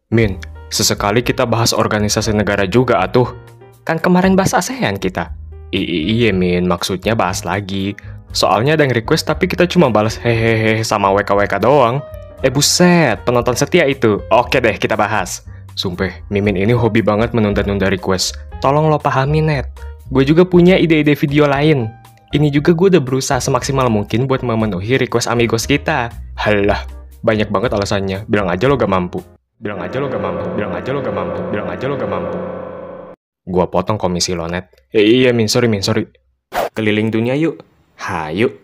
Min, sesekali kita bahas organisasi negara juga atuh. Kan kemarin bahas ASEAN kita. Iya Min, maksudnya bahas lagi. Soalnya ada yang request tapi kita cuma balas hehehe sama WKWK doang. Buset, penonton setia itu. Oke deh, kita bahas. Sumpah, Mimin ini hobi banget menunda-nunda request. Tolong lo pahami, Net. Gue juga punya ide-ide video lain. Ini juga gue udah berusaha semaksimal mungkin buat memenuhi request amigos kita. Halah, banyak banget alasannya. Bilang aja lo gak mampu. Bilang aja lo gak mampu. Bilang aja lo gak mampu. Bilang aja lo gak mampu. Gua potong komisi lo, Net. Iya, Min, sorry. Keliling dunia yuk. Hayu.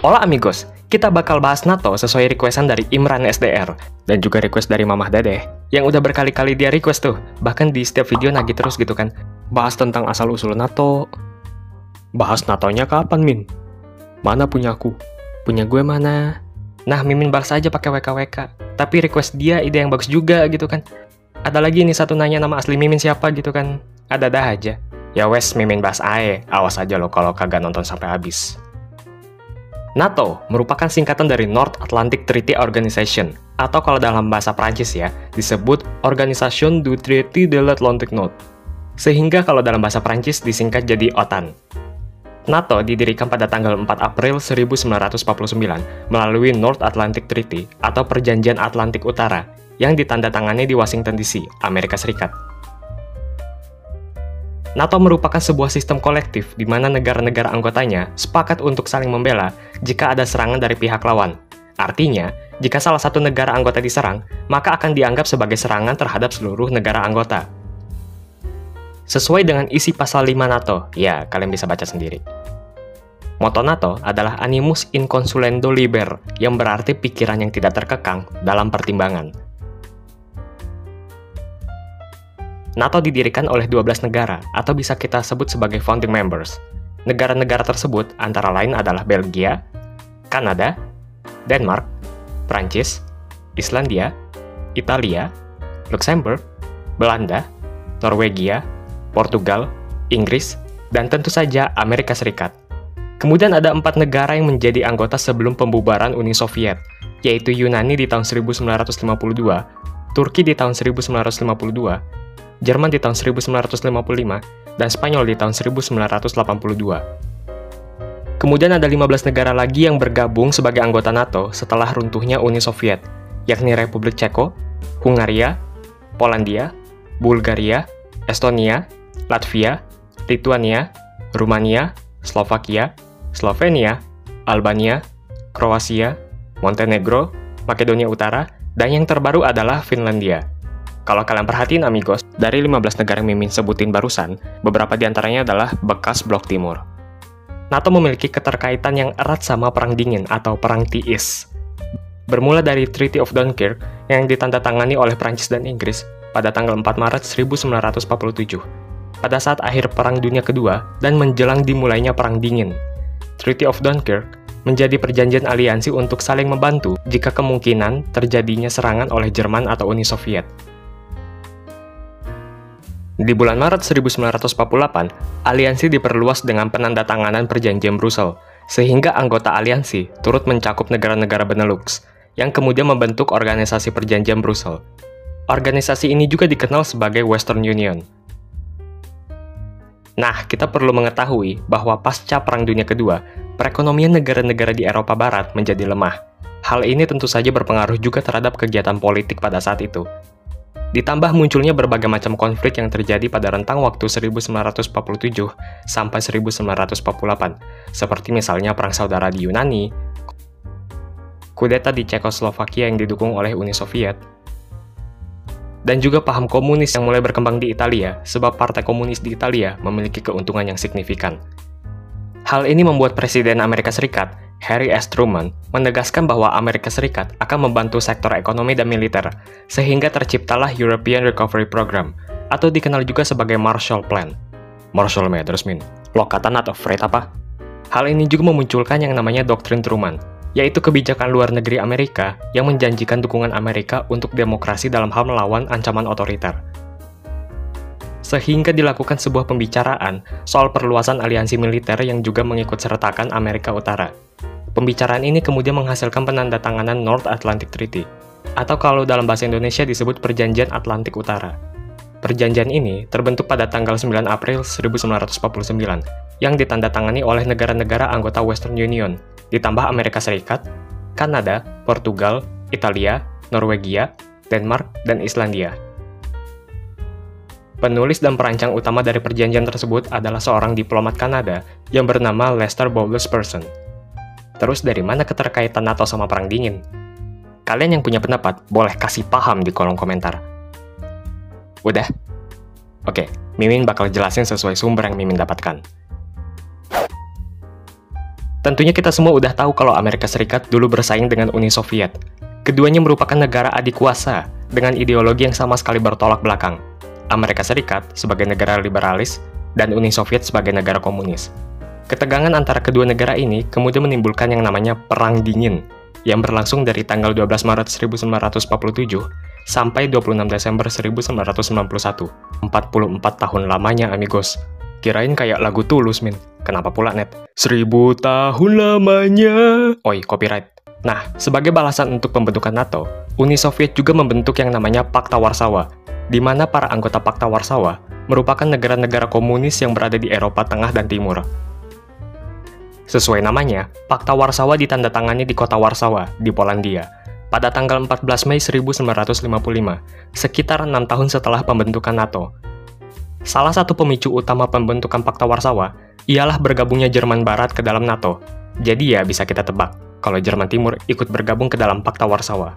Hola amigos, kita bakal bahas NATO sesuai requestan dari Imran SDR dan juga request dari Mamah Dadeh yang udah berkali-kali dia request tuh, bahkan di setiap video nagih terus gitu kan. Bahas tentang asal-usul NATO. Bahas NATO-nya kapan, Min? Mana punya aku? Punya gue mana? Nah, Mimin balas aja pakai WKWK. Tapi request dia ide yang bagus juga gitu kan. Ada lagi nih satu nanya nama asli Mimin siapa gitu kan. Ada-ada aja. Ya wes, Mimin bahas ae. Awas aja lo kalau kagak nonton sampai habis. NATO merupakan singkatan dari North Atlantic Treaty Organization, atau kalau dalam bahasa Prancis ya, disebut Organisation du Traité de l'Atlantique Nord. Sehingga kalau dalam bahasa Prancis disingkat jadi OTAN. NATO didirikan pada tanggal 4 April 1949 melalui North Atlantic Treaty atau Perjanjian Atlantik Utara yang ditandatangani di Washington DC, Amerika Serikat. NATO merupakan sebuah sistem kolektif di mana negara-negara anggotanya sepakat untuk saling membela jika ada serangan dari pihak lawan. Artinya, jika salah satu negara anggota diserang, maka akan dianggap sebagai serangan terhadap seluruh negara anggota. Sesuai dengan isi pasal 5 NATO, ya kalian bisa baca sendiri. Moto NATO adalah Animus Inconsulendo Liber, yang berarti pikiran yang tidak terkekang dalam pertimbangan. NATO didirikan oleh 12 negara, atau bisa kita sebut sebagai founding members. Negara-negara tersebut antara lain adalah Belgia, Kanada, Denmark, Prancis, Islandia, Italia, Luxembourg, Belanda, Norwegia, Portugal, Inggris, dan tentu saja Amerika Serikat. Kemudian ada 4 negara yang menjadi anggota sebelum pembubaran Uni Soviet, yaitu Yunani di tahun 1952, Turki di tahun 1952, Jerman di tahun 1955, dan Spanyol di tahun 1982. Kemudian ada 15 negara lagi yang bergabung sebagai anggota NATO setelah runtuhnya Uni Soviet, yakni Republik Ceko, Hungaria, Polandia, Bulgaria, Estonia, Latvia, Lituania, Rumania, Slovakia, Slovenia, Albania, Kroasia, Montenegro, Makedonia Utara, dan yang terbaru adalah Finlandia. Kalau kalian perhatiin amigos, dari 15 negara yang Mimin sebutin barusan, beberapa diantaranya adalah bekas blok timur. NATO memiliki keterkaitan yang erat sama Perang Dingin atau Perang Tiis. Bermula dari Treaty of Dunkirk yang ditandatangani oleh Prancis dan Inggris pada tanggal 4 Maret 1947, pada saat akhir Perang Dunia Kedua dan menjelang dimulainya Perang Dingin. Treaty of Dunkirk menjadi perjanjian aliansi untuk saling membantu jika kemungkinan terjadinya serangan oleh Jerman atau Uni Soviet. Di bulan Maret 1948, aliansi diperluas dengan penandatanganan perjanjian Brussels, sehingga anggota aliansi turut mencakup negara-negara Benelux, yang kemudian membentuk organisasi perjanjian Brussels. Organisasi ini juga dikenal sebagai Western Union. Nah, kita perlu mengetahui bahwa pasca Perang Dunia Kedua, perekonomian negara-negara di Eropa Barat menjadi lemah. Hal ini tentu saja berpengaruh juga terhadap kegiatan politik pada saat itu. Ditambah munculnya berbagai macam konflik yang terjadi pada rentang waktu 1947 sampai 1948, seperti misalnya Perang Saudara di Yunani, kudeta di Cekoslovakia yang didukung oleh Uni Soviet, dan juga paham komunis yang mulai berkembang di Italia, sebab partai komunis di Italia memiliki keuntungan yang signifikan. Hal ini membuat Presiden Amerika Serikat, Harry S. Truman, menegaskan bahwa Amerika Serikat akan membantu sektor ekonomi dan militer, sehingga terciptalah European Recovery Program, atau dikenal juga sebagai Marshall Plan. Marshall Mathers, Min. Lokatan atau Fred apa? Hal ini juga memunculkan yang namanya Doktrin Truman, yaitu kebijakan luar negeri Amerika yang menjanjikan dukungan Amerika untuk demokrasi dalam hal melawan ancaman otoriter. Sehingga dilakukan sebuah pembicaraan soal perluasan aliansi militer yang juga mengikut sertakan Amerika Utara. Pembicaraan ini kemudian menghasilkan penandatanganan North Atlantic Treaty, atau kalau dalam bahasa Indonesia disebut Perjanjian Atlantik Utara. Perjanjian ini terbentuk pada tanggal 9 April 1949, yang ditandatangani oleh negara-negara anggota Western Union, ditambah Amerika Serikat, Kanada, Portugal, Italia, Norwegia, Denmark, dan Islandia. Penulis dan perancang utama dari perjanjian tersebut adalah seorang diplomat Kanada yang bernama Lester Bowles Person. Terus dari mana keterkaitan NATO sama Perang Dingin? Kalian yang punya pendapat, boleh kasih paham di kolom komentar. Udah? Oke, Mimin bakal jelasin sesuai sumber yang Mimin dapatkan. Tentunya kita semua udah tahu kalau Amerika Serikat dulu bersaing dengan Uni Soviet. Keduanya merupakan negara adik kuasa dengan ideologi yang sama sekali bertolak belakang. Amerika Serikat sebagai negara liberalis dan Uni Soviet sebagai negara komunis. Ketegangan antara kedua negara ini kemudian menimbulkan yang namanya Perang Dingin yang berlangsung dari tanggal 12 Maret 1947 sampai 26 Desember 1991. 44 tahun lamanya, amigos. Kirain kayak lagu Tulus, Min. Kenapa pula, Net? 1000 tahun lamanya. Oi, copyright. Nah, sebagai balasan untuk pembentukan NATO, Uni Soviet juga membentuk yang namanya Pakta Warsawa, di mana para anggota Pakta Warsawa merupakan negara-negara komunis yang berada di Eropa Tengah dan Timur. Sesuai namanya, Pakta Warsawa ditandatangani di kota Warsawa, di Polandia, pada tanggal 14 Mei 1955, sekitar 6 tahun setelah pembentukan NATO. Salah satu pemicu utama pembentukan Pakta Warsawa ialah bergabungnya Jerman Barat ke dalam NATO. Jadi ya bisa kita tebak, kalau Jerman Timur ikut bergabung ke dalam Pakta Warsawa.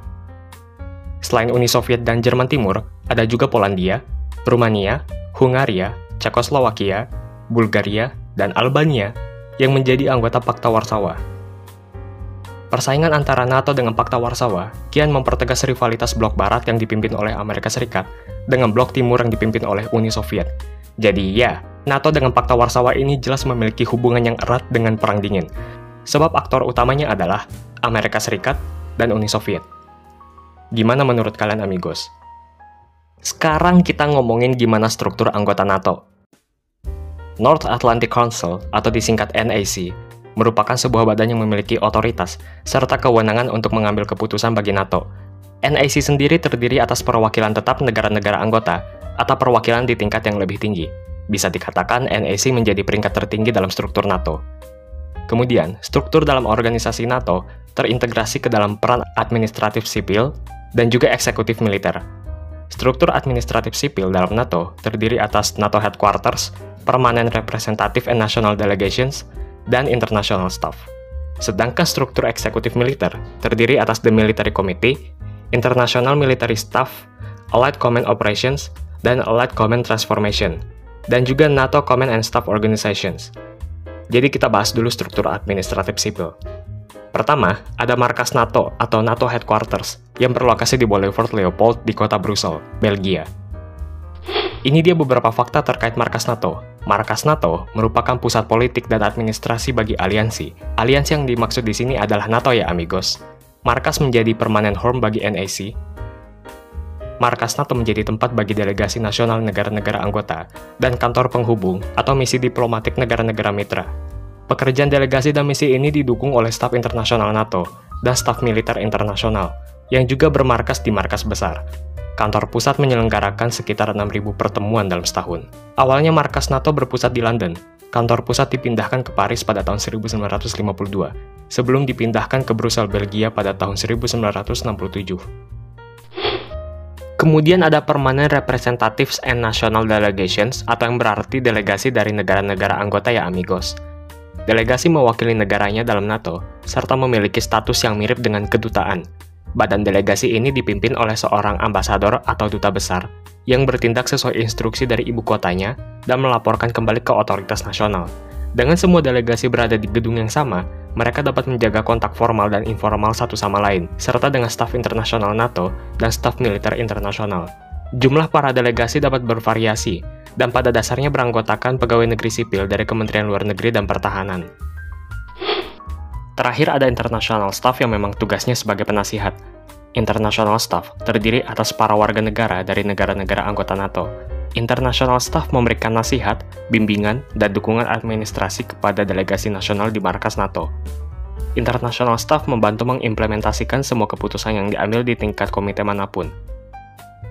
Selain Uni Soviet dan Jerman Timur, ada juga Polandia, Rumania, Hungaria, Cekoslowakia, Bulgaria, dan Albania yang menjadi anggota Pakta Warsawa. Persaingan antara NATO dengan Pakta Warsawa kian mempertegas rivalitas blok Barat yang dipimpin oleh Amerika Serikat dengan blok Timur yang dipimpin oleh Uni Soviet. Jadi ya, NATO dengan Pakta Warsawa ini jelas memiliki hubungan yang erat dengan Perang Dingin, sebab aktor utamanya adalah Amerika Serikat dan Uni Soviet. Gimana menurut kalian, amigos? Sekarang kita ngomongin gimana struktur anggota NATO. North Atlantic Council, atau disingkat NAC, merupakan sebuah badan yang memiliki otoritas serta kewenangan untuk mengambil keputusan bagi NATO. NAC sendiri terdiri atas perwakilan tetap negara-negara anggota atau perwakilan di tingkat yang lebih tinggi. Bisa dikatakan NAC menjadi peringkat tertinggi dalam struktur NATO. Kemudian, struktur dalam organisasi NATO terintegrasi ke dalam peran administratif sipil dan juga eksekutif militer. Struktur administratif sipil dalam NATO terdiri atas NATO Headquarters, Permanent Representative and National Delegations, dan International Staff. Sedangkan struktur eksekutif militer terdiri atas The Military Committee, International Military Staff, Allied Command Operations, dan Allied Command Transformation, dan juga NATO Command and Staff Organizations. Jadi kita bahas dulu struktur administratif sipil. Pertama, ada markas NATO atau NATO Headquarters yang berlokasi di Boulevard Leopold di kota Brussel, Belgia. Ini dia beberapa fakta terkait markas NATO. Markas NATO merupakan pusat politik dan administrasi bagi aliansi. Aliansi yang dimaksud di sini adalah NATO ya, amigos. Markas menjadi permanent home bagi NAC. Markas NATO menjadi tempat bagi delegasi nasional negara-negara anggota dan kantor penghubung atau misi diplomatik negara-negara mitra. Pekerjaan delegasi dan misi ini didukung oleh staf internasional NATO dan staf militer internasional yang juga bermarkas di markas besar. Kantor pusat menyelenggarakan sekitar 6.000 pertemuan dalam setahun. Awalnya markas NATO berpusat di London. Kantor pusat dipindahkan ke Paris pada tahun 1952, sebelum dipindahkan ke Brussel, Belgia pada tahun 1967. Kemudian ada Permanent Representatives and National Delegations, atau yang berarti delegasi dari negara-negara anggota ya, amigos. Delegasi mewakili negaranya dalam NATO, serta memiliki status yang mirip dengan kedutaan. Badan delegasi ini dipimpin oleh seorang ambasador atau duta besar, yang bertindak sesuai instruksi dari ibu kotanya dan melaporkan kembali ke otoritas nasional. Dengan semua delegasi berada di gedung yang sama, mereka dapat menjaga kontak formal dan informal satu sama lain, serta dengan staf internasional NATO dan staf militer internasional. Jumlah para delegasi dapat bervariasi, dan pada dasarnya beranggotakan pegawai negeri sipil dari Kementerian Luar Negeri dan Pertahanan. Terakhir ada International Staff yang memang tugasnya sebagai penasihat. International Staff terdiri atas para warga negara dari negara-negara anggota NATO. International Staff memberikan nasihat, bimbingan, dan dukungan administrasi kepada delegasi nasional di markas NATO. International Staff membantu mengimplementasikan semua keputusan yang diambil di tingkat komite manapun.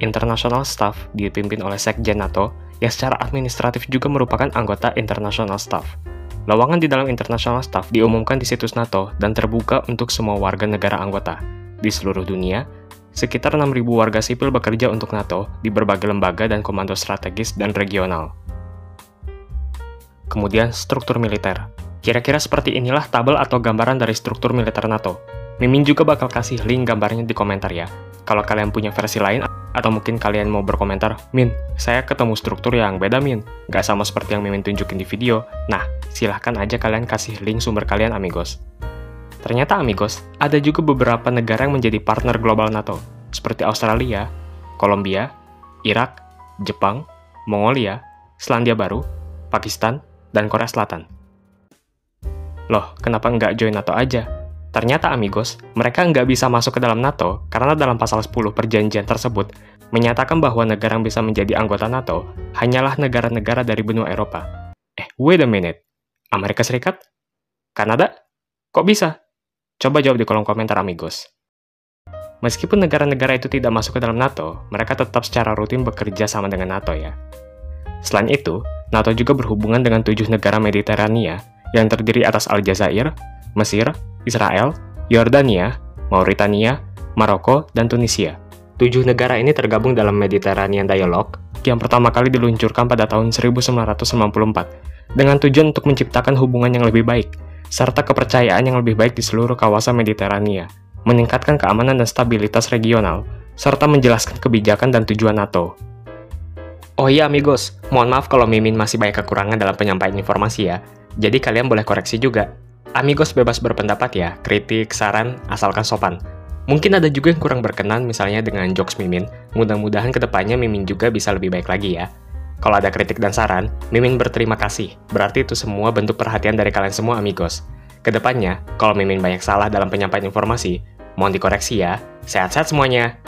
International Staff dipimpin oleh Sekjen NATO, yang secara administratif juga merupakan anggota International Staff. Lowongan di dalam International Staff diumumkan di situs NATO dan terbuka untuk semua warga negara anggota. Di seluruh dunia, sekitar 6.000 warga sipil bekerja untuk NATO di berbagai lembaga dan komando strategis dan regional. Kemudian, struktur militer. Kira-kira seperti inilah tabel atau gambaran dari struktur militer NATO. Mimin juga bakal kasih link gambarnya di komentar ya. Kalau kalian punya versi lain, atau mungkin kalian mau berkomentar, Min, saya ketemu struktur yang beda Min, nggak sama seperti yang Mimin tunjukin di video. Nah, silahkan aja kalian kasih link sumber kalian, amigos. Ternyata, amigos, ada juga beberapa negara yang menjadi partner global NATO, seperti Australia, Kolombia, Irak, Jepang, Mongolia, Selandia Baru, Pakistan, dan Korea Selatan. Loh, kenapa nggak join NATO aja? Ternyata, amigos, mereka nggak bisa masuk ke dalam NATO karena dalam pasal 10 perjanjian tersebut menyatakan bahwa negara yang bisa menjadi anggota NATO hanyalah negara-negara dari benua Eropa. Wait a minute. Amerika Serikat? Kanada? Kok bisa? Coba jawab di kolom komentar, amigos. Meskipun negara-negara itu tidak masuk ke dalam NATO, mereka tetap secara rutin bekerja sama dengan NATO ya. Selain itu, NATO juga berhubungan dengan 7 negara Mediterania yang terdiri atas Aljazair, Mesir, Israel, Yordania, Mauritania, Maroko, dan Tunisia. 7 negara ini tergabung dalam Mediterranean Dialogue yang pertama kali diluncurkan pada tahun 1994 dengan tujuan untuk menciptakan hubungan yang lebih baik serta kepercayaan yang lebih baik di seluruh kawasan Mediterania, meningkatkan keamanan dan stabilitas regional, serta menjelaskan kebijakan dan tujuan NATO. Oh iya amigos, mohon maaf kalau Mimin masih banyak kekurangan dalam penyampaian informasi ya, jadi kalian boleh koreksi juga. Amigos bebas berpendapat ya, kritik, saran, asalkan sopan. Mungkin ada juga yang kurang berkenan misalnya dengan jokes Mimin, mudah-mudahan kedepannya Mimin juga bisa lebih baik lagi ya. Kalau ada kritik dan saran, Mimin berterima kasih, berarti itu semua bentuk perhatian dari kalian semua amigos. Kedepannya, kalau Mimin banyak salah dalam penyampaian informasi, mohon dikoreksi ya. Sehat-sehat semuanya!